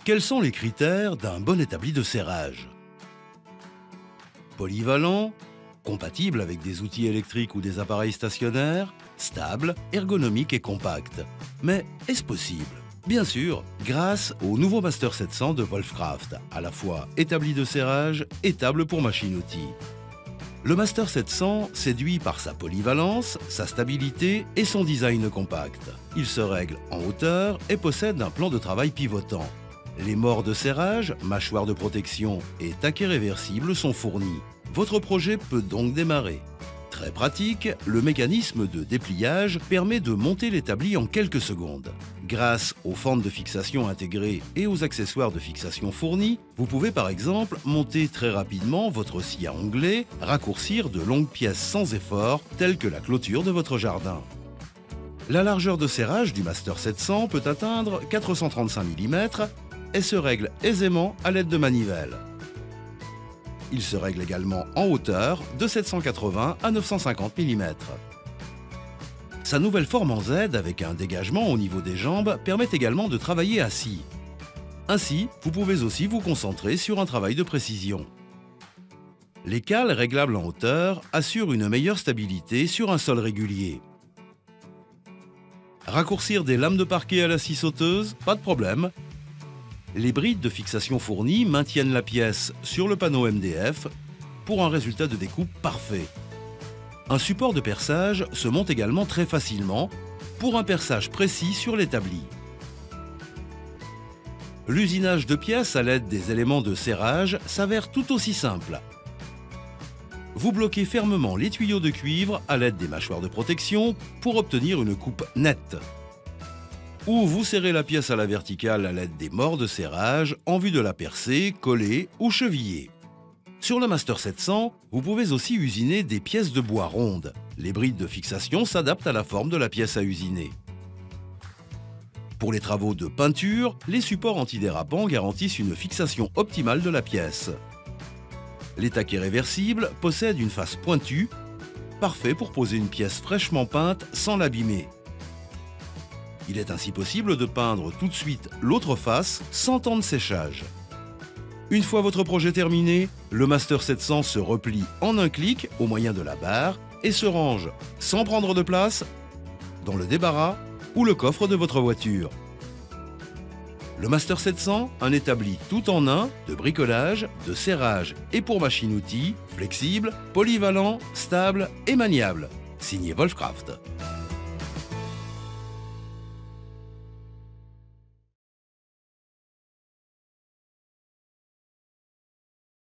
Quels sont les critères d'un bon établi de serrage? Polyvalent, compatible avec des outils électriques ou des appareils stationnaires, stable, ergonomique et compact. Mais est-ce possible? Bien sûr, grâce au nouveau Master 700 de Wolfcraft, à la fois établi de serrage et table pour machine-outil. Le Master 700 séduit par sa polyvalence, sa stabilité et son design compact. Il se règle en hauteur et possède un plan de travail pivotant. Les morts de serrage, mâchoires de protection et taquets réversibles sont fournis. Votre projet peut donc démarrer. Très pratique, le mécanisme de dépliage permet de monter l'établi en quelques secondes. Grâce aux fentes de fixation intégrées et aux accessoires de fixation fournis, vous pouvez par exemple monter très rapidement votre scie à onglets, raccourcir de longues pièces sans effort, telles que la clôture de votre jardin. La largeur de serrage du Master 700 peut atteindre 435 mm et se règle aisément à l'aide de manivelles. Il se règle également en hauteur de 780 à 950 mm. Sa nouvelle forme en Z avec un dégagement au niveau des jambes permet également de travailler assis. Ainsi, vous pouvez aussi vous concentrer sur un travail de précision. Les cales réglables en hauteur assurent une meilleure stabilité sur un sol régulier. Raccourcir des lames de parquet à la scie sauteuse, pas de problème. Les brides de fixation fournies maintiennent la pièce sur le panneau MDF pour un résultat de découpe parfait. Un support de perçage se monte également très facilement pour un perçage précis sur l'établi. L'usinage de pièces à l'aide des éléments de serrage s'avère tout aussi simple. Vous bloquez fermement les tuyaux de cuivre à l'aide des mâchoires de protection pour obtenir une coupe nette. Ou vous serrez la pièce à la verticale à l'aide des morts de serrage en vue de la percer, coller ou cheviller. Sur le Master 700, vous pouvez aussi usiner des pièces de bois rondes. Les brides de fixation s'adaptent à la forme de la pièce à usiner. Pour les travaux de peinture, les supports antidérapants garantissent une fixation optimale de la pièce. Les taquets réversibles possèdent une face pointue, parfait pour poser une pièce fraîchement peinte sans l'abîmer. Il est ainsi possible de peindre tout de suite l'autre face sans temps de séchage. Une fois votre projet terminé, le Master 700 se replie en un clic au moyen de la barre et se range sans prendre de place dans le débarras ou le coffre de votre voiture. Le Master 700, un établi tout en un de bricolage, de serrage et pour machine-outil, flexible, polyvalent, stable et maniable. Signé Wolfcraft.